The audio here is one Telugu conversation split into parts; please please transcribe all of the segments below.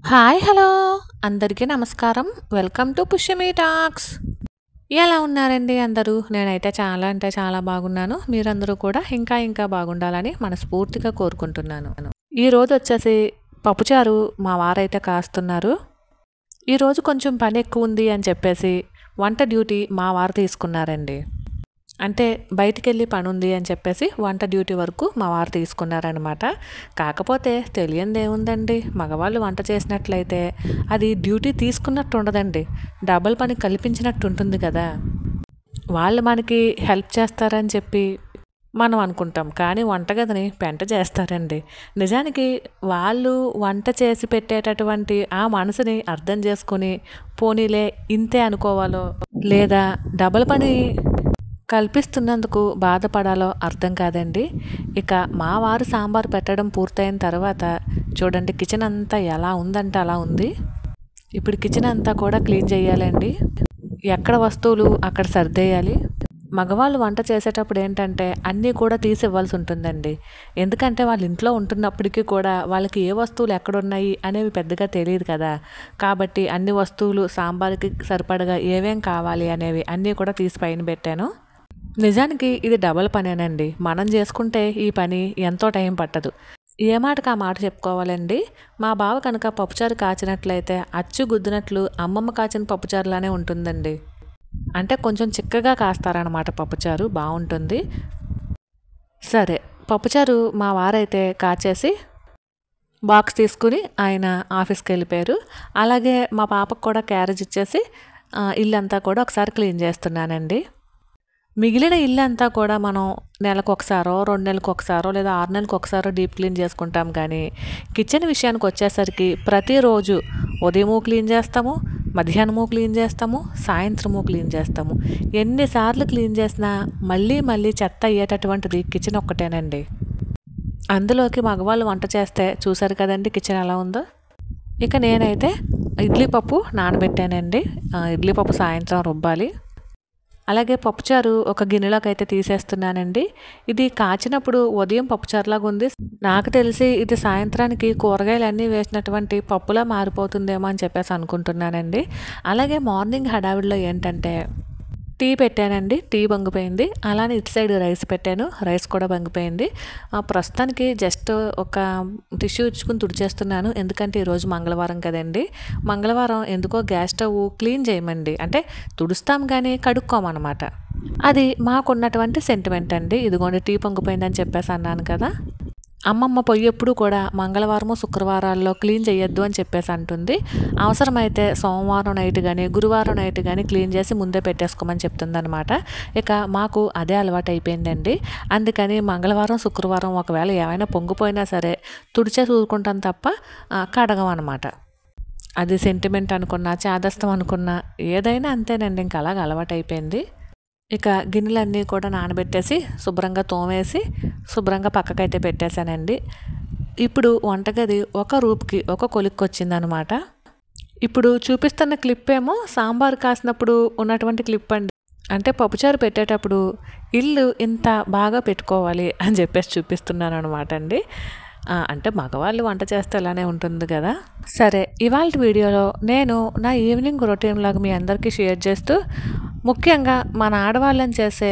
హాయ్ హలో అందరికీ నమస్కారం. Welcome to Pushyami talks. ఎలా ఉన్నారండి అందరూ? నేనైతే చాలా అంటే చాలా బాగున్నాను. మీరందరూ కూడా ఇంకా ఇంకా బాగుండాలని మనస్ఫూర్తిగా కోరుకుంటున్నాను. ఈరోజు వచ్చేసి పప్పుచారు మా వారైతే కాస్తున్నారు. ఈరోజు కొంచెం పని ఎక్కువ ఉంది అని చెప్పేసి వంట డ్యూటీ మా వారు తీసుకున్నారండి. అంటే బయటికెళ్ళి పని ఉంది అని చెప్పేసి వంట డ్యూటీ వరకు మా వారు తీసుకున్నారనమాట. కాకపోతే తెలియందేముందండి, మగవాళ్ళు వంట చేసినట్లయితే అది డ్యూటీ తీసుకున్నట్టు ఉండదండి, డబుల్ పని కల్పించినట్టు ఉంటుంది కదా. వాళ్ళు మనకి హెల్ప్ చేస్తారని చెప్పి మనం అనుకుంటాం, కానీ వంటగదిని పెంట చేస్తారండి. నిజానికి వాళ్ళు వంట చేసి పెట్టేటటువంటి ఆ మనసుని అర్థం చేసుకుని పోనీలే ఇంతే అనుకోవాలో లేదా డబుల్ పని కల్పిస్తున్నందుకు బాధపడాలో అర్థం కాదండి. ఇక మా వారు సాంబార్ పెట్టడం పూర్తయిన తర్వాత చూడండి, కిచెన్ అంతా ఎలా ఉందంటే అలా ఉంది. ఇప్పుడు కిచెన్ అంతా కూడా క్లీన్ చేయాలండి. ఎక్కడ వస్తువులు అక్కడ సర్దేయాలి. మగవాళ్ళు వంట చేసేటప్పుడు ఏంటంటే అన్నీ కూడా తీసి ఇవ్వాల్సి ఉంటుందండి. ఎందుకంటే వాళ్ళ ఇంట్లో ఉంటున్నప్పటికీ కూడా వాళ్ళకి ఏ వస్తువులు ఎక్కడున్నాయి అనేవి పెద్దగా తెలియదు కదా. కాబట్టి అన్ని వస్తువులు సాంబార్కి సరిపడగా ఏవేం కావాలి అనేవి అన్నీ కూడా తీసి పైన పెట్టాను. నిజానికి ఇది డబల్ పనేనండి. మనం చేసుకుంటే ఈ పని ఎంతో టైం పట్టదు. ఏ మాటకు ఆ మాట చెప్పుకోవాలండి. మా బావ కనుక పప్పుచారు కాచినట్లయితే అచ్చు గుద్దినట్లు అమ్మమ్మ కాచిన పప్పుచారులానే ఉంటుందండి. అంటే కొంచెం చిక్కగా కాస్తారనమాట పప్పుచారు, బాగుంటుంది. సరే, పప్పుచారు మా వారైతే కాచేసి బాక్స్ తీసుకుని ఆయన ఆఫీస్కి వెళ్ళిపోయారు. అలాగే మా పాపకు కూడా క్యారేజ్ ఇచ్చేసి ఇల్లంతా కూడా ఒకసారి క్లీన్ చేస్తున్నానండి. మిగిలిన ఇల్లంతా కూడా మనం నెలకు ఒకసారో 2 నెలలకు ఒకసారో లేదా 6 నెలలకు ఒకసారో డీప్ క్లీన్ చేసుకుంటాం. కానీ కిచెన్ విషయానికి వచ్చేసరికి ప్రతిరోజు ఉదయము క్లీన్ చేస్తాము, మధ్యాహ్నము క్లీన్ చేస్తాము, సాయంత్రము క్లీన్ చేస్తాము. ఎన్నిసార్లు క్లీన్ చేసినా మళ్ళీ మళ్ళీ చెత్త అయ్యేటటువంటిది కిచెన్ ఒక్కటేనండి. అందులోకి మగవాళ్ళు వంట చేస్తే చూసారు కదండి కిచెన్ ఎలా ఉందో. ఇక నేనైతే ఇడ్లీ పప్పు నానబెట్టానండి. ఇడ్లీ పప్పు సాయంత్రం రుబ్బాలి. అలాగే పప్పుచారు ఒక గిన్నెలోకి అయితే తీసేస్తున్నానండి. ఇది కాచినప్పుడు ఉదయం పప్పుచారులాగా ఉంది. నాకు తెలిసి ఇది సాయంత్రానికి కూరగాయలన్నీ వేసినటువంటి పప్పులా మారిపోతుందేమో అని చెప్పేసి అనుకుంటున్నానండి. అలాగే మార్నింగ్ హడావిడిలో ఏంటంటే టీ పెట్టానండి. టీ బంగిపోయింది. అలానే ఇటు సైడ్ రైస్ పెట్టాను. రైస్ కూడా బంగిపోయింది. ప్రస్తుతానికి జస్ట్ ఒక టిష్యూ ఇచ్చుకుని తుడిచేస్తున్నాను. ఎందుకంటే ఈరోజు మంగళవారం కదండి. మంగళవారం ఎందుకో గ్యాస్ స్టవ్ క్లీన్ చేయమండి, అంటే తుడుస్తాం కానీ కడుక్కోమన్నమాట. అది మాకున్నటువంటి సెంటిమెంట్ అండి. ఇదిగోండి టీ పొంగిపోయిందని చెప్పేసి అన్నాను కదా. అమ్మమ్మ పొయ్యి ఎప్పుడు కూడా మంగళవారము శుక్రవారాల్లో క్లీన్ చేయొద్దు అని చెప్పేసి అంటుంది. అవసరమైతే సోమవారం నైట్ కానీ గురువారం నైట్ కానీ క్లీన్ చేసి ముందే పెట్టేసుకోమని చెప్తుందనమాట. ఇక మాకు అదే అలవాటు అయిపోయిందండి. అందుకని మంగళవారం శుక్రవారం ఒకవేళ ఏమైనా పొంగిపోయినా సరే తుడిచే చూసుకుంటాం తప్ప కడగం అనమాట. అది సెంటిమెంట్ అనుకున్నా చాదస్తం అనుకున్నా ఏదైనా అంతేనండి, ఇంకా అలాగ అలవాటు అయిపోయింది. ఇక గిన్నెలన్నీ కూడా నానబెట్టేసి శుభ్రంగా తోమేసి శుభ్రంగా పక్కకైతే పెట్టేశానండి. ఇప్పుడు వంటగది ఒక రూపుకి ఒక కొలిక్కి వచ్చిందనమాట. ఇప్పుడు చూపిస్తున్న క్లిప్ ఏమో సాంబార్ కాసినప్పుడు ఉన్నటువంటి క్లిప్ అండి. అంటే పప్పుచారు పెట్టేటప్పుడు ఇల్లు ఇంత బాగా పెట్టుకోవాలి అని చెప్పేసి చూపిస్తున్నాను అనమాట అండి. అంటే మగవాళ్ళు వంట చేస్తే ఇలానే ఉంటుంది కదా. సరే, ఇవాళ వీడియోలో నేను నా ఈవినింగ్ రొటీన్ లాగా మీ అందరికీ షేర్ చేస్తూ ముఖ్యంగా మన ఆడవాళ్ళని చేసే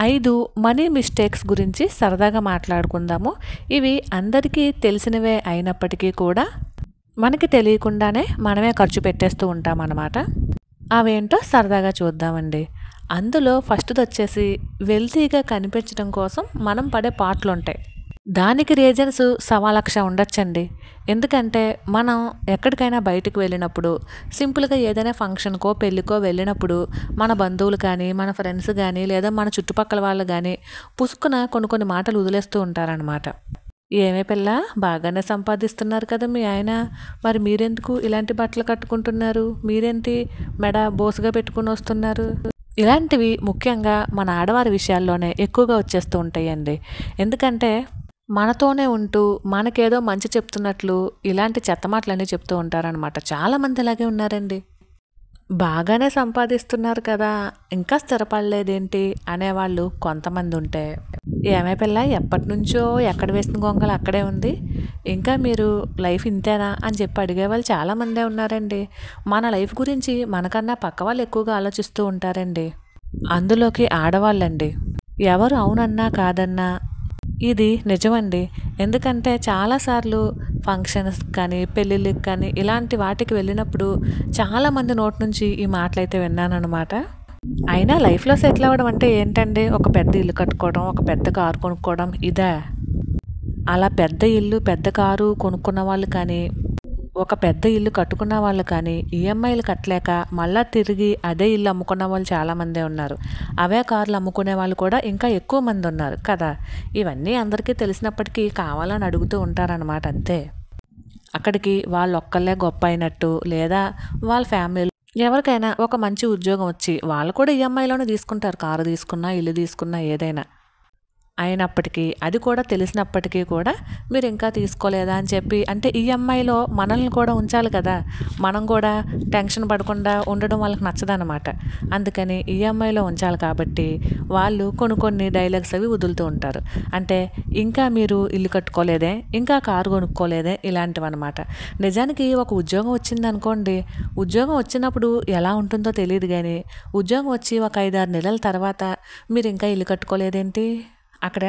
5 మనీ మిస్టేక్స్ గురించి సరదాగా మాట్లాడుకుందాము. ఇవి అందరికీ తెలిసినవే అయినప్పటికీ కూడా మనకి తెలియకుండానే మనమే ఖర్చు పెట్టేస్తూ ఉంటామన్నమాట. అవేంటో సరదాగా చూద్దామండి. అందులో ఫస్ట్ది వచ్చేసి వెల్తీగా కనిపించడం కోసం మనం పడే పాటలు ఉంటాయి. దానికి రీజన్స్ 1,00,000 ఉండొచ్చండి. ఎందుకంటే మనం ఎక్కడికైనా బయటకు వెళ్ళినప్పుడు సింపుల్గా ఏదైనా ఫంక్షన్కో పెళ్ళికో వెళ్ళినప్పుడు మన బంధువులు కానీ మన ఫ్రెండ్స్ కానీ లేదా మన చుట్టుపక్కల వాళ్ళు కానీ పుసుకున కొన్ని మాటలు వదిలేస్తూ ఉంటారనమాట. ఏమే పిల్ల, బాగానే సంపాదిస్తున్నారు కదా మీ ఆయన, మరి మీరెందుకు ఇలాంటి బట్టలు కట్టుకుంటున్నారు, మీరేంటి మెడ బోసుగా పెట్టుకుని వస్తున్నారు, ఇలాంటివి ముఖ్యంగా మన ఆడవారి విషయాల్లోనే ఎక్కువగా వచ్చేస్తూ ఉంటాయండి. ఎందుకంటే మనతోనే ఉంటూ మనకేదో మంచి చెప్తున్నట్లు ఇలాంటి చెత్త మాటలన్నీ చెప్తూ ఉంటారనమాట. చాలామంది అలాగే ఉన్నారండి. బాగానే సంపాదిస్తున్నారు కదా! ఇంకా స్థిరపడలేదేంటి అనేవాళ్ళు కొంతమంది ఉంటే, ఏమే పిల్ల ఎప్పటినుంచో ఎక్కడ వేసిన గొంగలి అక్కడే ఉంది. ఇంకా మీరు లైఫ్ ఇంతేనా అని చెప్పి అడిగేవాళ్ళు చాలామందే ఉన్నారండి. మన లైఫ్ గురించి మనకన్నా పక్క వాళ్ళు ఎక్కువగా ఆలోచిస్తూ ఉంటారండి. అందులోకి ఆడవాళ్ళండి. ఎవరు అవునన్నా కాదన్నా ఇది నిజమండి. ఎందుకంటే చాలాసార్లు ఫంక్షన్స్‌కి కానీ, పెళ్ళిళ్ళకి కానీ ఇలాంటి వాటికి వెళ్ళినప్పుడు చాలామంది నోటి నుంచి ఈ మాటలైతే విన్నాననమాట. అయినా లైఫ్‌లో సెటిల్ అవ్వడం అంటే ఏంటండి? ఒక పెద్ద ఇల్లు కట్టుకోవడం, ఒక పెద్ద కారు కొనుక్కోవడం ఇదా? అలా పెద్ద ఇల్లు, పెద్ద కారు కొనుక్కున్న వాళ్ళు కానీ, ఒక పెద్ద ఇల్లు కట్టుకున్న వాళ్ళు కానీ, ఈఎంఐలు కట్టలేక మళ్ళా తిరిగి అదే ఇల్లు అమ్ముకున్న వాళ్ళు చాలామందే ఉన్నారు. అవే కార్లు అమ్ముకునే వాళ్ళు కూడా ఇంకా ఎక్కువ మంది ఉన్నారు కదా! ఇవన్నీ అందరికీ తెలిసినప్పటికీ కావాలని అడుగుతూ ఉంటారనమాట అంతే. అక్కడికి వాళ్ళొక్కళ్ళే గొప్ప అయినట్టు లేదా వాళ్ళ ఫ్యామిలీలో ఎవరికైనా ఒక మంచి ఉద్యోగం వచ్చి వాళ్ళు కూడా ఈఎంఐలోనే తీసుకుంటారు. కారు తీసుకున్నా, ఇల్లు తీసుకున్నా ఏదైనా. అయినప్పటికీ అది కూడా తెలిసినప్పటికీ కూడా మీరు ఇంకా తీసుకోలేదా అని చెప్పి అంటే ఈఎంఐలో మనల్ని కూడా ఉంచాలి కదా! మనం కూడా టెన్షన్ పడకుండా ఉండడం వాళ్ళకి నచ్చదనమాట. అందుకని ఈఎంఐలో ఉంచాలి కాబట్టి వాళ్ళు కొన్ని డైలాగ్స్ అవి వదులుతూ ఉంటారు. అంటే ఇంకా మీరు ఇల్లు కట్టుకోలేదే, ఇంకా కారు కొనుక్కోలేదే ఇలాంటివన్నమాట. నిజానికి ఒక ఉద్యోగం వచ్చిందనుకోండి, ఉద్యోగం వచ్చినప్పుడు ఎలా ఉంటుందో తెలీదు గానీ, ఉద్యోగం వచ్చి ఒక 5, 6 నెలల తర్వాత మీరు ఇంకా ఇల్లు కట్టుకోలేదేంటి? అక్కడ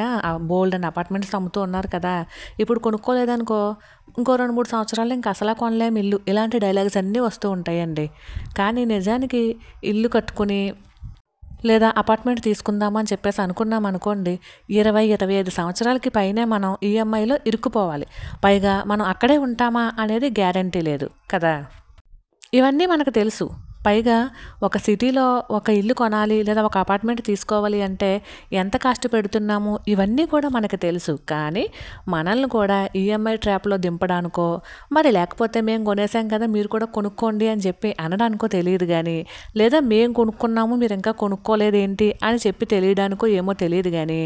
బోల్డన్ని అపార్ట్మెంట్స్ అమ్ముతూ ఉన్నారు కదా! ఇప్పుడు కొనుక్కోలేదనుకో, ఇంకో 2, 3 సంవత్సరాల్లో ఇంక అసలా కొనలేము ఇల్లు. ఇలాంటి డైలాగ్స్ అన్నీ వస్తూ ఉంటాయండి. కానీ నిజానికి ఇల్లు కట్టుకుని లేదా అపార్ట్మెంట్ తీసుకుందామా అని చెప్పేసి అనుకున్నామనుకోండి, 20, 25 సంవత్సరాలకి పైనే మనం ఈఎంఐలో ఇరుక్కుపోవాలి. పైగా మనం అక్కడే ఉంటామా అనేది గ్యారంటీ లేదు కదా! ఇవన్నీ మనకు తెలుసు. పైగా ఒక సిటీలో ఒక ఇల్లు కొనాలి లేదా ఒక అపార్ట్మెంట్ తీసుకోవాలి అంటే ఎంత కాస్ట్ పెడుతున్నాము ఇవన్నీ కూడా మనకు తెలుసు. కానీ మనల్ని కూడా ఈఎంఐ ట్రాప్‌లో దింపడానికో, మరి లేకపోతే మేము కొనేసాం కదా మీరు కూడా కొనుక్కోండి అని చెప్పి అనడానికో తెలీదు గానీ, లేదా మేము కొనుక్కున్నాము మీరు ఇంకా కొనుక్కోలేదేంటి అని చెప్పి తెలియడానికో ఏమో తెలీదు గానీ,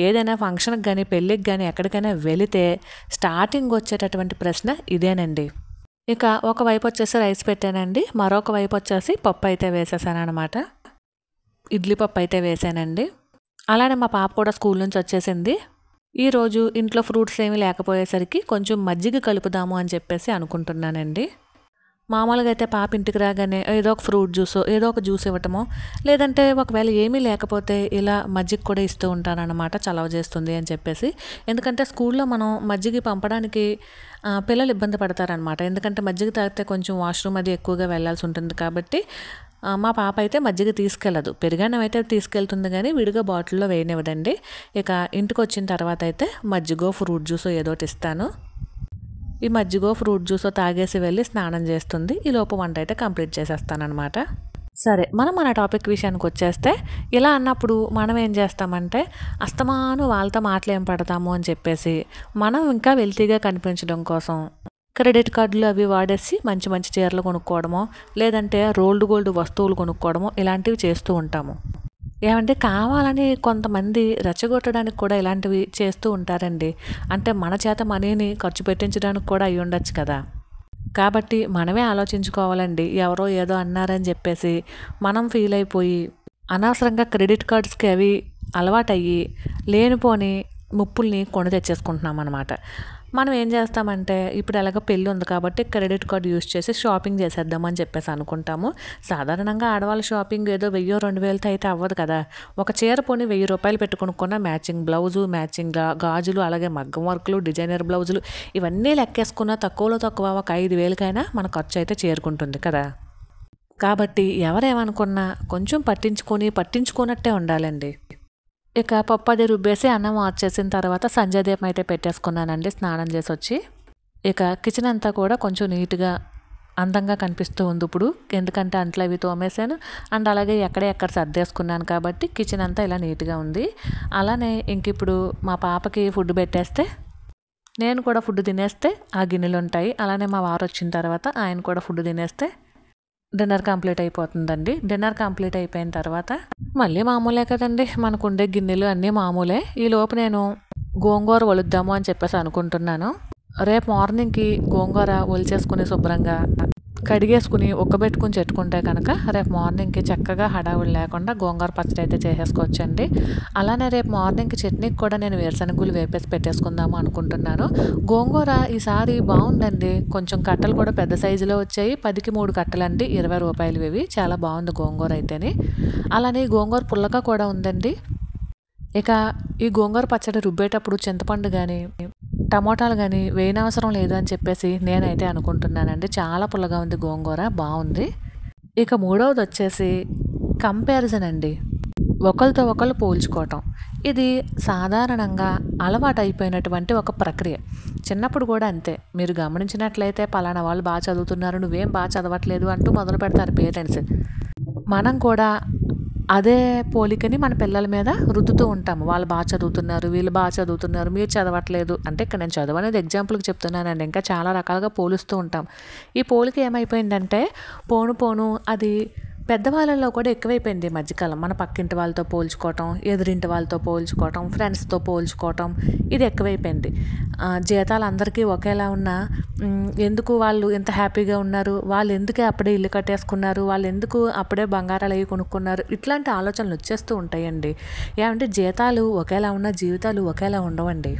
ఏదైనా ఫంక్షన్‌కి గానీ, పెళ్ళికి గానీ ఎక్కడికైనా వెళితే స్టార్టింగ్ వచ్చేటటువంటి ప్రశ్న ఇదేనండి. ఇక ఒకవైపు వచ్చేసి రైస్ పెట్టానండి. మరొక వైపు వచ్చేసి పప్పు అయితే వేసేసాననమాట. ఇడ్లీ పప్పు అయితే వేసానండి. అలానే మా పాప కూడా స్కూల్ నుంచి వచ్చేసింది. ఈరోజు ఇంట్లో ఫ్రూట్స్ ఏమీ లేకపోయేసరికి కొంచెం మజ్జిగ కలుపుదాము అని చెప్పేసి అనుకుంటున్నానండి. మామూలుగా అయితే పాప ఇంటికి రాగానే ఏదో ఒక ఫ్రూట్ జ్యూసో, ఏదో ఒక జ్యూస్ ఇవ్వటమో, లేదంటే ఒకవేళ ఏమీ లేకపోతే ఇలా మజ్జిగ కూడా ఇస్తూ ఉంటాననమాట. చలవ చేస్తుంది అని చెప్పేసి. ఎందుకంటే స్కూల్లో మనం మజ్జిగ పంపడానికి పిల్లలు ఇబ్బంది పడతారనమాట. ఎందుకంటే మజ్జిగ తాగితే కొంచెం వాష్‌రూమ్ అది ఎక్కువగా వెళ్ళాల్సి ఉంటుంది కాబట్టి మా పాప అయితే మజ్జిగ తీసుకెళ్ళదు. పెరుగన్నం అయితే తీసుకెళ్తుంది కానీ విడిగా బాటిల్‌లో వేయనివ్వదండి. ఇక ఇంటికొచ్చిన తర్వాత అయితే మజ్జిగో, ఫ్రూట్ జ్యూసో ఏదోటి ఇస్తాను. ఈ మజ్జిగో, ఫ్రూట్ జ్యూసో తాగేసి వెళ్ళి స్నానం చేస్తుంది. ఈలోపు వంట అయితే కంప్లీట్ చేసేస్తాననమాట. సరే మనం మన టాపిక్ విషయానికి వచ్చేస్తే ఇలా అన్నప్పుడు మనం ఏం చేస్తామంటే అస్తమాను వాళ్ళతో మాటలేం పడతాము అని చెప్పేసి మనం ఇంకా వెల్తీగా కనిపించడం కోసం క్రెడిట్ కార్డులు అవి వాడేసి మంచి మంచి చీరలు కొనుక్కోవడమో లేదంటే రోల్డ్ గోల్డ్ వస్తువులు కొనుక్కోవడమో ఇలాంటివి చేస్తూ ఉంటాము. ఏమంటే కావాలని కొంతమంది రెచ్చగొట్టడానికి కూడా ఇలాంటివి చేస్తూ ఉంటారండి. అంటే మన చేత మనీని ఖర్చు పెట్టించడానికి కూడా అయ్యి ఉండొచ్చు కదా! కాబట్టి మనమే ఆలోచించుకోవాలండి. ఎవరో ఏదో అన్నారని చెప్పేసి మనం ఫీల్ అయిపోయి అనవసరంగా క్రెడిట్ కార్డ్స్‌కి అవి అలవాటయ్యి లేనిపోని ముప్పుల్ని కొని తెచ్చేసుకుంటున్నామనమాట. మనం ఏం చేస్తామంటే ఇప్పుడు ఎలాగో పెళ్ళి ఉంది కాబట్టి క్రెడిట్ కార్డ్ యూజ్ చేసి షాపింగ్ చేసేద్దామని చెప్పేసి అనుకుంటాము. సాధారణంగా ఆడవాళ్ళ షాపింగ్ ఏదో 1000, 2000తో అయితే అవ్వదు కదా! ఒక చీర పోనీ రూ. 1000 పెట్టి కొనుక్కున్న మ్యాచింగ్ బ్లౌజు, మ్యాచింగ్ గాజులు, అలాగే మగ్గం వర్కులు, డిజైనర్ బ్లౌజులు ఇవన్నీ లెక్కేసుకున్న తక్కువలో తక్కువ ఒక 5000కైనా మన ఖర్చు అయితే చేరుకుంటుంది కదా! కాబట్టి ఎవరేమనుకున్నా కొంచెం పట్టించుకోనట్టే ఉండాలండి. ఇక పప్పు అది రుబ్బేసి అన్నం మార్చేసిన తర్వాత సంధ్యాదీపం అయితే పెట్టేసుకున్నానండి స్నానం చేసొచ్చి. ఇక కిచెన్ అంతా కూడా కొంచెం నీట్‌గా, అందంగా కనిపిస్తూ ఉంది ఇప్పుడు. ఎందుకంటే అంట్లు అవి తోమేసాను. అండ్ అలాగే ఎక్కడ సర్దేసుకున్నాను కాబట్టి కిచెన్ అంతా ఇలా నీట్‌గా ఉంది. అలానే ఇంకిప్పుడు మా పాపకి ఫుడ్ పెట్టేస్తే, నేను కూడా ఫుడ్ తినేస్తే ఆ గిన్నెలుంటాయి. అలానే మా వారొచ్చిన తర్వాత ఆయన కూడా ఫుడ్ తినేస్తే డిన్నర్ కంప్లీట్ అయిపోతుందండి. డిన్నర్ కంప్లీట్ అయిపోయిన తర్వాత మళ్ళీ మామూలే కదండి. మనకుండే గిన్నెలు అన్నీ మామూలే. ఈలోపు నేను గోంగూర ఒలుద్దాము అని చెప్పేసి అనుకుంటున్నాను. రేపు మార్నింగ్‌కి గోంగూర ఒలిచేసుకుని శుభ్రంగా కడిగేసుకుని ఉక్కబెట్టుకుని చెట్టుకుంటే కనుక రేపు మార్నింగ్కి చక్కగా హడావుడి లేకుండా గోంగూర పచ్చడి అయితే చేసేసుకోవచ్చండి. అలానే రేపు మార్నింగ్కి చట్నీకి కూడా నేను వేరుశనగుళ్ళు వేపేసి పెట్టేసుకుందాము అనుకుంటున్నాను. గోంగూర ఈసారి బాగుందండి. కొంచెం కట్టలు కూడా పెద్ద సైజులో వచ్చాయి. 10కి 3 కట్టలండి, 20 రూపాయలు ఇవి. చాలా బాగుంది గోంగూర అయితేని. అలానే గోంగూర పుల్లగా కూడా ఉందండి. ఇక ఈ గోంగూర పచ్చడి రుబ్బేటప్పుడు చింతపండు కానీ టమోటాలు కానీ వేయనవసరం లేదు అని చెప్పేసి నేనైతే అనుకుంటున్నానండి. చాలా పుల్లగా ఉంది గోంగూర, బాగుంది. ఇక మూడవది వచ్చేసి కంపారిజన్ అండి. ఒకరితో ఒకళ్ళు పోల్చుకోవటం. ఇది సాధారణంగా అలవాటు అయిపోయినటువంటి ఒక ప్రక్రియ. చిన్నప్పుడు కూడా అంతే. మీరు గమనించినట్లయితే పలానా వాళ్ళు బాగా చదువుతున్నారు, నువ్వేం బాగా చదవట్లేదు అంటూ మొదలు పెడతారు పేరెంట్స్. మనం కూడా అదే పోలికని మన పిల్లల మీద రుద్దుతూ ఉంటాము. వాళ్ళు బాగా చదువుతున్నారు, వీళ్ళు బాగా చదువుతున్నారు, మీరు చదవట్లేదు. అంటే ఇక్కడ నేను చదువు అనేది ఎగ్జాంపుల్కి చెప్తున్నానండి. ఇంకా చాలా రకాలుగా పోలుస్తూ ఉంటాం. ఈ పోలిక ఏమైపోయిందంటే పోను పోను అది పెద్దవాళ్ళలో కూడా ఎక్కువైపోయింది ఈ మధ్యకాలం. మన పక్కింటి వాళ్ళతో పోల్చుకోవటం, ఎదురింటి వాళ్ళతో పోల్చుకోవటం, ఫ్రెండ్స్తో పోల్చుకోవటం, ఇది ఎక్కువైపోయింది. జీతాలు అందరికీ ఒకేలా ఉన్నా ఎందుకు వాళ్ళు ఇంత హ్యాపీగా ఉన్నారు, వాళ్ళు ఎందుకే అప్పుడే ఇల్లు కట్టేసుకున్నారు, వాళ్ళు ఎందుకు అప్పుడే బంగారాలు అవి కొనుక్కున్నారు, ఇట్లాంటి ఆలోచనలు వచ్చేస్తూ ఉంటాయండి. ఏమంటే జీతాలు ఒకేలా ఉన్న జీవితాలు ఒకేలా ఉండవండి.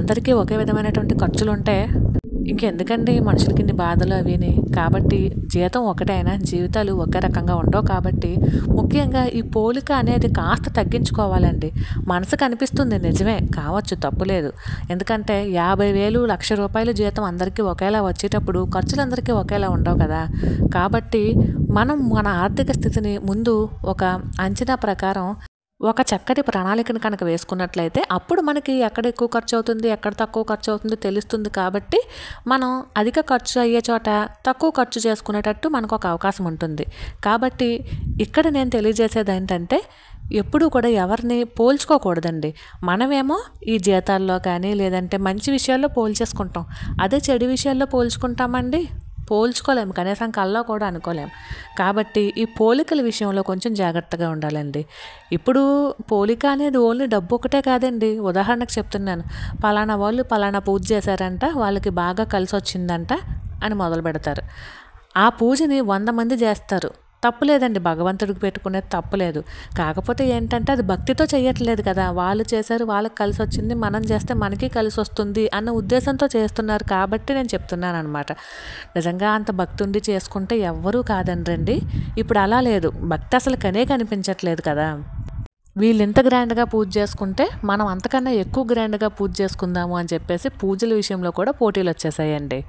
అందరికీ ఒకే విధమైనటువంటి ఖర్చులు ఉంటే ఇంకెందుకండి మనుషులకి ఇన్ని బాధలు అవిని. కాబట్టి జీతం ఒకటే అయినా జీవితాలు ఒకే రకంగా ఉండవు. కాబట్టి ముఖ్యంగా ఈ పోలిక అనేది కాస్త తగ్గించుకోవాలండి. మనసుకు అనిపిస్తుంది, నిజమే కావచ్చు, తప్పులేదు. ఎందుకంటే 50,000 1,00,000 జీతం అందరికీ ఒకేలా వచ్చేటప్పుడు ఖర్చులు అందరికీ ఒకేలా ఉండవు కదా. కాబట్టి మనం మన ఆర్థిక స్థితిని ముందు ఒక అంచనా ప్రకారం ఒక చక్కటి ప్రణాళికను కనుక వేసుకున్నట్లయితే అప్పుడు మనకి ఎక్కడ ఎక్కువ ఖర్చు అవుతుంది, ఎక్కడ తక్కువ ఖర్చు అవుతుందో తెలుస్తుంది. కాబట్టి మనం అధిక ఖర్చు అయ్యే చోట తక్కువ ఖర్చు చేసుకునేటట్టు మనకు ఒక అవకాశం ఉంటుంది. కాబట్టి ఇక్కడ నేను తెలియజేసేది ఏంటంటే ఎప్పుడూ కూడా ఎవరిని పోల్చుకోకూడదండి. మనమేమో ఈ జీతాల్లో కానీ లేదంటే మంచి విషయాల్లో పోల్చేసుకుంటాం. అదే చెడు విషయాల్లో పోల్చుకుంటామండి, పోల్చుకోలేము, కనీసం కల్లో కూడా అనుకోలేము. కాబట్టి ఈ పోలికల విషయంలో కొంచెం జాగ్రత్తగా ఉండాలండి. ఇప్పుడు పోలిక అనేది ఓన్లీ డబ్బు ఒకటే కాదండి. ఉదాహరణకు చెప్తున్నాను, పలానా వాళ్ళు పలానా పూజ చేశారంట, వాళ్ళకి బాగా కలిసి వచ్చిందంట అని మొదలు పెడతారు. ఆ పూజని 100 మంది చేస్తారు, తప్పులేదండి, భగవంతుడికి పెట్టుకునేది తప్పులేదు. కాకపోతే ఏంటంటే అది భక్తితో చేయట్లేదు కదా. వాళ్ళు చేశారు, వాళ్ళకి కలిసి వచ్చింది, మనం చేస్తే మనకి కలిసి వస్తుంది అన్న ఉద్దేశంతో చేస్తున్నారు. కాబట్టి నేను చెప్తున్నాను అనమాట. నిజంగా అంత భక్తి ఉండి చేసుకుంటే ఎవ్వరూ కాదనరండి. ఇప్పుడు అలా లేదు, భక్తి అసలు కనిపించట్లేదు కదా. వీళ్ళు ఇంత గ్రాండ్గా పూజ చేసుకుంటే మనం అంతకన్నా ఎక్కువ గ్రాండ్గా పూజ చేసుకుందాము అని చెప్పేసి పూజల విషయంలో కూడా పోటీలు వచ్చేసాయండి.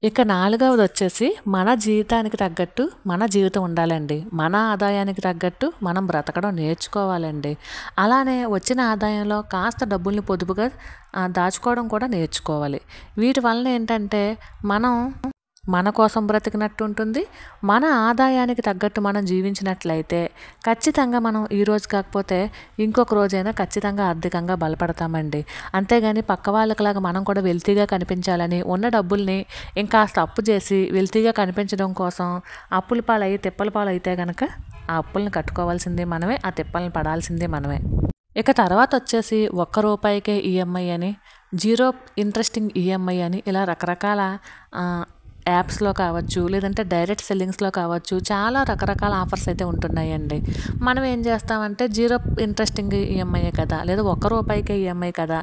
ఇక 4వది వచ్చేసి మన జీవితానికి తగ్గట్టు మన జీవితం ఉండాలండి. మన ఆదాయానికి తగ్గట్టు మనం బ్రతకడం నేర్చుకోవాలండి. అలానే వచ్చిన ఆదాయంలో కాస్త డబ్బుల్ని పొదుపుగా దాచుకోవడం కూడా నేర్చుకోవాలి. వీటి వలన ఏంటంటే మనం మన కోసం బ్రతికినట్టు ఉంటుంది. మన ఆదాయానికి తగ్గట్టు మనం జీవించినట్లయితే ఖచ్చితంగా మనం ఈరోజు కాకపోతే ఇంకొక రోజైనా ఖచ్చితంగా ఆర్థికంగా బలపడతామండి. అంతేగాని పక్క వాళ్ళకిలాగా మనం కూడా వెల్తీగా కనిపించాలని ఉన్న డబ్బుల్ని ఇంకాస్త అప్పు చేసి వెల్తీగా కనిపించడం కోసం అప్పుల పాలయ్యి తిప్పల పాలైతే కనుక ఆ అప్పుల్ని కట్టుకోవాల్సిందే మనమే, ఆ తిప్పల్ని పడాల్సిందే మనమే. ఇక తర్వాత వచ్చేసి ₹1 ఈఎంఐ అని, 0 ఇంట్రెస్టింగ్ ఈఎంఐ అని ఇలా రకరకాల యాప్స్లో కావచ్చు, లేదంటే డైరెక్ట్ సెల్లింగ్స్లో కావచ్చు, చాలా రకరకాల ఆఫర్స్ అయితే ఉంటున్నాయండి. మనం ఏం చేస్తామంటే 0 ఇంట్రెస్టింగ్ ఈఎంఐ కదా, లేదా ₹1 ఈఎంఐ కదా,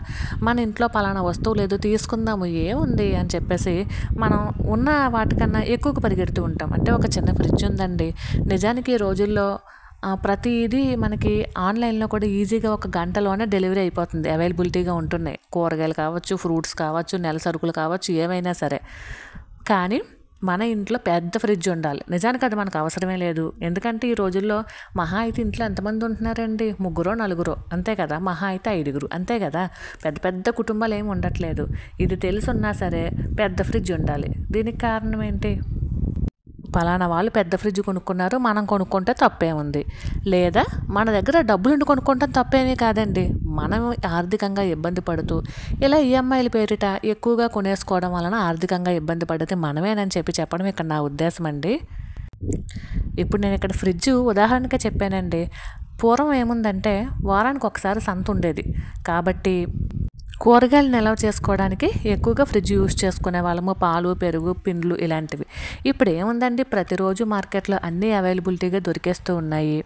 మన ఇంట్లో పలానా వస్తువు లేదు తీసుకుందాము ఏముంది అని చెప్పేసి మనం ఉన్న వాటికన్నా ఎక్కువగా పరిగెడుతూ ఉంటాం. అంటే ఒక చిన్న ఫ్రిడ్జ్ ఉందండి, నిజానికి ఈ రోజుల్లో ప్రతిదీ మనకి ఆన్లైన్లో కూడా ఈజీగా ఒక గంటలోనే డెలివరీ అయిపోతుంది, అవైలబిలిటీగా ఉంటున్నాయి. కూరగాయలు కావచ్చు, ఫ్రూట్స్ కావచ్చు, నెల సరుకులు కావచ్చు, ఏమైనా సరే. కానీ మన ఇంట్లో పెద్ద ఫ్రిడ్జ్ ఉండాలి. నిజానికి అది మనకు అవసరమే లేదు. ఎందుకంటే ఈ రోజుల్లో మహా అయితే ఇంట్లో ఎంతమంది ఉంటున్నారండి, 3 4 అంతే కదా, మహా అయితే 5 అంతే కదా. పెద్ద పెద్ద కుటుంబాలు ఏమి ఉండట్లేదు. ఇది తెలుసున్నా సరే పెద్ద ఫ్రిడ్జ్ ఉండాలి. దీనికి కారణం ఏంటి, పలానా వాళ్ళు పెద్ద ఫ్రిడ్జ్ కొనుక్కున్నారు, మనం కొనుక్కుంటే తప్పేముంది. లేదా మన దగ్గర డబ్బులుండి కొనుక్కుంటాం తప్పేమీ కాదండి. మనం ఆర్థికంగా ఇబ్బంది పడుతూ ఇలా ఈఎంఐల పేరిట ఎక్కువగా కొనేసుకోవడం వలన ఆర్థికంగా ఇబ్బంది పడితే మనమేనని చెప్పడం ఇక్కడ నా ఉద్దేశం అండి. ఇప్పుడు నేను ఇక్కడ ఫ్రిడ్జ్ ఉదాహరణగా చెప్పానండి. పూర్వం ఏముందంటే వారానికి ఒకసారి సంత ఉండేది. కాబట్టి కూరగాయలు నిల్వ చేసుకోవడానికి ఎక్కువగా ఫ్రిడ్జ్ యూజ్ చేసుకునే వాళ్ళము, పాలు, పెరుగు, పిండ్లు ఇలాంటివి. ఇప్పుడు ఏముందండి, ప్రతిరోజు మార్కెట్లో అన్నీ అవైలబిలిటీగా దొరికేస్తూ ఉన్నాయి.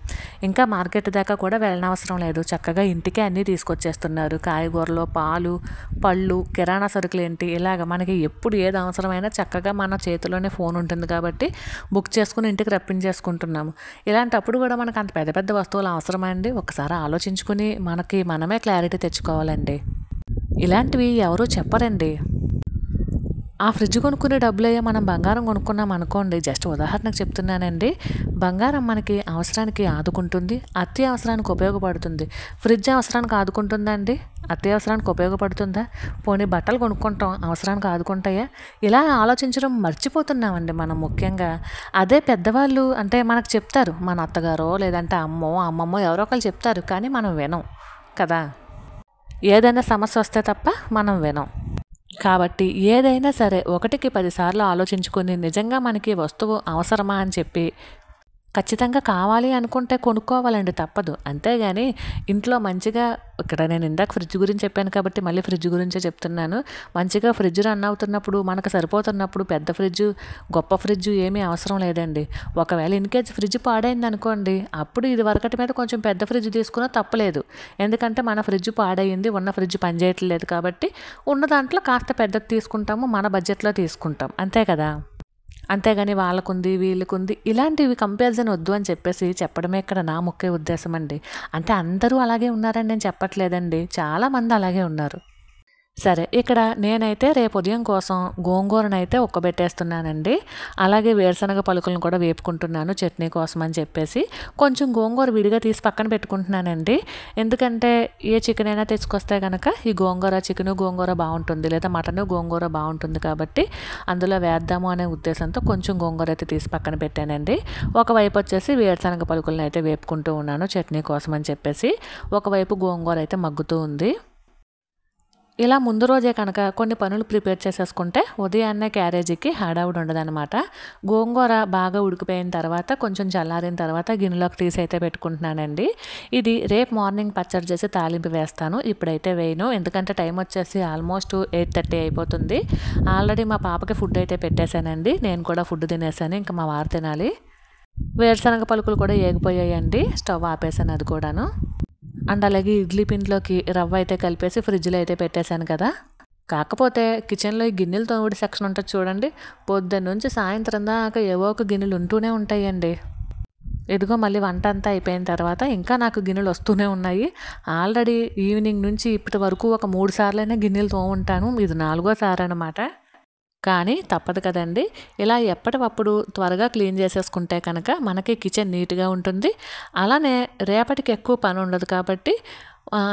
ఇంకా మార్కెట్ దాకా కూడా వెళ్ళనవసరం లేదు, చక్కగా ఇంటికే అన్నీ తీసుకొచ్చేస్తున్నారు. కాయగూరలు, పాలు, పళ్ళు, కిరాణా సరుకులు ఏంటి, ఇలాగ మనకి ఎప్పుడు ఏది అవసరమైనా చక్కగా మన చేతిలోనే ఫోన్ ఉంటుంది కాబట్టి బుక్ చేసుకుని ఇంటికి రప్పించేసుకుంటున్నాము. ఇలాంటప్పుడు కూడా మనకు అంత పెద్ద పెద్ద వస్తువులు అవసరమండి? ఒకసారి ఆలోచించుకుని మనకి మనమే క్లారిటీ తెచ్చుకోవాలండి. ఇలాంటివి ఎవరూ చెప్పరండి. ఆ ఫ్రిడ్జ్ కొనుక్కునే డబ్బులయ్యే మనం బంగారం కొనుక్కున్నాం అనుకోండి, జస్ట్ ఉదాహరణకు చెప్తున్నానండి. బంగారం మనకి అవసరానికి ఆదుకుంటుంది, అత్యవసరానికి ఉపయోగపడుతుంది. ఫ్రిడ్జ్ అవసరానికి ఆదుకుంటుందండి? అత్యవసరానికి ఉపయోగపడుతుందా? పోనీ బట్టలు కొనుక్కుంటాం, అవసరానికి ఆదుకుంటాయా? ఇలా ఆలోచించడం మర్చిపోతున్నామండి మనం ముఖ్యంగా. అదే పెద్దవాళ్ళు అంటే మనకు చెప్తారు, మన అత్తగారో లేదంటే అమ్మమ్మో ఎవరో ఒకరు చెప్తారు, కానీ మనం వినం కదా. ఏదైనా సమస్య వస్తే తప్ప మనం వినం. కాబట్టి ఏదైనా సరే 1కి 10 సార్లు ఆలోచించుకొని నిజంగా మనకి వస్తువు అవసరమా అని చెప్పి ఖచ్చితంగా కావాలి అనుకుంటే కొనుక్కోవాలండి, తప్పదు. అంతేగాని ఇంట్లో మంచిగా, ఇక్కడ నేను ఇందాక ఫ్రిడ్జ్ గురించి చెప్పాను కాబట్టి మళ్ళీ ఫ్రిడ్జ్ గురించే చెప్తున్నాను. మంచిగా ఫ్రిడ్జ్ రన్ అవుతున్నప్పుడు, మనకు సరిపోతున్నప్పుడు పెద్ద ఫ్రిడ్జ్, గొప్ప ఫ్రిడ్జ్ ఏమీ అవసరం లేదండి. ఒకవేళ ఇన్కేస్ ఫ్రిడ్జ్ పాడైంది అనుకోండి, అప్పుడు ఇది వరకటి మీద కొంచెం పెద్ద ఫ్రిడ్జ్ తీసుకున్నా తప్పలేదు. ఎందుకంటే మన ఫ్రిడ్జ్ పాడైంది, ఉన్న ఫ్రిడ్జ్ పనిచేయట్లేదు కాబట్టి ఉన్న దాంట్లో కాస్త పెద్దది తీసుకుంటాము, మన బడ్జెట్లో తీసుకుంటాం, అంతే కదా. అంతేగాని వాళ్ళకుంది వీళ్ళకుంది ఇలాంటివి కంపారిజన్ వద్దు అని చెప్పేసి చెప్పడమే ఇక్కడ నా ముఖ్య ఉద్దేశం అండి. అంటే అందరూ అలాగే ఉన్నారని నేను చెప్పట్లేదండి, చాలామంది అలాగే ఉన్నారు. సరే, ఇక్కడ నేనైతే రేపు ఉదయం కోసం గోంగూరనైతే ఉక్కబెట్టేస్తున్నానండి. అలాగే వేరుశనగ పలుకులను కూడా వేపుకుంటున్నాను చట్నీ కోసం అని చెప్పేసి. కొంచెం గోంగూర విడిగా తీసి పక్కన పెట్టుకుంటున్నానండి. ఎందుకంటే ఏ చికెన్ అయినా తెచ్చుకొస్తే కనుక ఈ చికెను గోంగూర బాగుంటుంది, లేదా మటను గోంగూర బాగుంటుంది కాబట్టి అందులో వేద్దాము అనే ఉద్దేశంతో కొంచెం గోంగూర అయితే తీసి పక్కన పెట్టానండి. ఒకవైపు వచ్చేసి వేరుశనగ పలుకులను అయితే వేపుకుంటూ ఉన్నాను చట్నీ కోసం అని చెప్పేసి. ఒకవైపు గోంగూర అయితే మగ్గుతూ ఉంది. ఇలా ముందు రోజే కనుక కొన్ని పనులు ప్రిపేర్ చేసేసుకుంటే ఉదయాన్నే క్యారేజీకి హడావుడి ఉండదన్నమాట. గోంగూర బాగా ఉడికిపోయిన తర్వాత కొంచెం చల్లారిన తర్వాత గిన్నెలోకి తీసి అయితే పెట్టుకుంటున్నానండి. ఇది రేపు మార్నింగ్ పచ్చడి చేసి తాలింపు వేస్తాను, ఇప్పుడైతే వేయను. ఎందుకంటే టైం వచ్చేసి ఆల్మోస్ట్ 8:30 అయిపోతుంది. ఆల్రెడీ మా పాపకి ఫుడ్ అయితే పెట్టేశానండి, నేను కూడా ఫుడ్ తినేసాను, ఇంకా మా వారు తినాలి. వేరుశనగ పలుకులు కూడా ఏగిపోయాయండి, స్టవ్ ఆపేసాను అది కూడాను. అండ్ అలాగే ఇడ్లీ పిండిలోకి రవ్వ అయితే కలిపేసి ఫ్రిడ్జ్లో అయితే పెట్టేశాను కదా. కాకపోతే కిచెన్లో ఈ గిన్నెలు తోముడు సెక్షన్ ఉంటుంది చూడండి, పొద్దున్న నుంచి సాయంత్రం దాకా ఏవో ఒక గిన్నెలు ఉంటూనే ఉంటాయండి. ఇదిగో మళ్ళీ వంట అంతా అయిపోయిన తర్వాత ఇంకా నాకు గిన్నెలు వస్తూనే ఉన్నాయి. ఆల్రెడీ ఈవినింగ్ నుంచి ఇప్పటి వరకు ఒక 3 సార్లైనా గిన్నెలు తోముంటాను, ఇది 4వ సారి అనమాట. కానీ తప్పదు కదండి, ఇలా ఎప్పటికప్పుడు త్వరగా క్లీన్ చేసేసుకుంటే కనుక మనకి కిచెన్ నీట్గా ఉంటుంది. అలానే రేపటికి ఎక్కువ పని ఉండదు కాబట్టి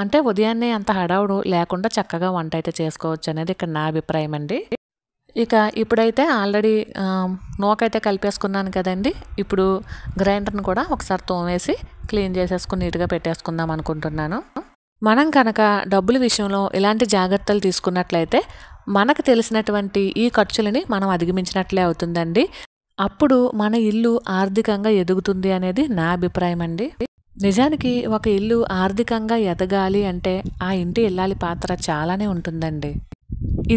అంటే ఉదయాన్నే అంత హడావుడు లేకుండా చక్కగా వంట అయితే చేసుకోవచ్చు అనేది ఇక్కడ నా అభిప్రాయం అండి. ఇక ఇప్పుడైతే ఆల్రెడీ నూకైతే కలిపేసుకున్నాను కదండి. ఇప్పుడు గ్రైండర్ని కూడా ఒకసారి తోమేసి క్లీన్ చేసేసుకుని నీట్గా పెట్టేసుకుందాం అనుకుంటున్నాను. మనం కనుక డబ్బుల విషయంలో ఇలాంటి జాగ్రత్తలు తీసుకున్నట్లయితే మనకు తెలిసినటువంటి ఈ ఖర్చులని మనం అధిగమించినట్లే అవుతుందండి. అప్పుడు మన ఇల్లు ఆర్థికంగా ఎదుగుతుంది అనేది నా అభిప్రాయం అండి. నిజానికి ఒక ఇల్లు ఆర్థికంగా ఎదగాలి అంటే ఆ ఇంటి ఇల్లాలి పాత్ర చాలానే ఉంటుందండి.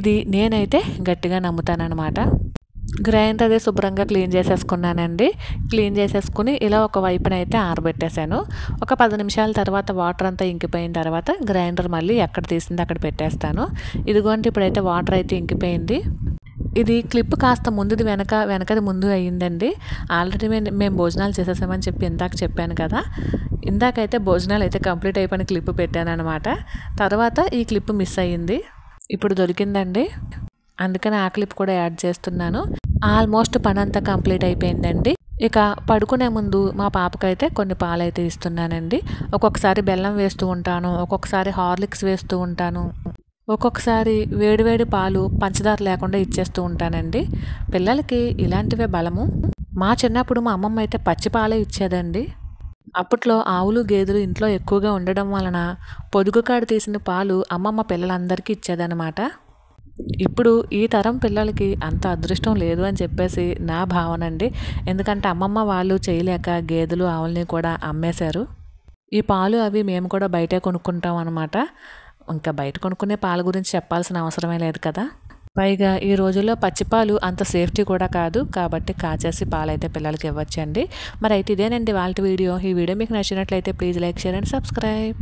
ఇది నేనైతే గట్టిగా నమ్ముతానన్నమాట. గ్రైండర్ అదే శుభ్రంగా క్లీన్ చేసేసుకున్నానండి. క్లీన్ చేసేసుకుని ఇలా ఒక వైపున అయితే ఆరబెట్టేశాను. ఒక 10 నిమిషాల తర్వాత వాటర్ అంతా ఇంకిపోయిన తర్వాత గ్రైండర్ మళ్ళీ ఎక్కడ తీసింది అక్కడ పెట్టేస్తాను. ఇదిగోండి ఇప్పుడైతే వాటర్ అయితే ఇంకిపోయింది. ఇది క్లిప్ కాస్త ముందుది వెనకది ముందు అయ్యిందండి. ఆల్రెడీ మేము భోజనాలు చేసేసామని చెప్పి ఇందాక చెప్పాను కదా, ఇందాకైతే భోజనాలు అయితే కంప్లీట్ అయిపోయిన క్లిప్ పెట్టాను అనమాట. తర్వాత ఈ క్లిప్ మిస్ అయ్యింది, ఇప్పుడు దొరికిందండి, అందుకని ఆ క్లిప్ కూడా యాడ్ చేస్తున్నాను. ఆల్మోస్ట్ పని అంతా కంప్లీట్ అయిపోయిందండి. ఇక పడుకునే ముందు మా పాపకైతే కొన్ని పాలైతే ఇస్తున్నానండి. ఒక్కొక్కసారి బెల్లం వేస్తూ ఉంటాను, ఒక్కొక్కసారి హార్లిక్స్ వేస్తూ ఉంటాను, ఒక్కొక్కసారి వేడివేడి పాలు పంచదార లేకుండా ఇచ్చేస్తూ ఉంటానండి. పిల్లలకి ఇలాంటివే బలము. మా చిన్నప్పుడు మా అమ్మమ్మ అయితే పచ్చి పాలే ఇచ్చేదండి. అప్పట్లో ఆవులు గేదెలు ఇంట్లో ఎక్కువగా ఉండడం వలన పొదుగు కాడ తీసిన పాలు అమ్మమ్మ పిల్లలందరికీ ఇచ్చేదన్నమాట. ఇప్పుడు ఈ తరం పిల్లలకి అంత అదృష్టం లేదు అని చెప్పేసి నా భావన అండి. ఎందుకంటే అమ్మమ్మ వాళ్ళు చేయలేక గేదెలు ఆవుల్ని కూడా అమ్మేశారు. ఈ పాలు అవి మేము కూడా బయటే కొనుక్కుంటాం అనమాట. ఇంకా బయట కొనుక్కునే పాల గురించి చెప్పాల్సిన అవసరమే లేదు కదా. పైగా ఈ రోజుల్లో పచ్చిపాలు అంత సేఫ్టీ కూడా కాదు, కాబట్టి కాచేసి పాలైతే పిల్లలకి ఇవ్వచ్చండి. మరి అయితే ఇదేనండి వాళ్ళ వీడియో. ఈ వీడియో మీకు నచ్చినట్లయితే please like, share and subscribe.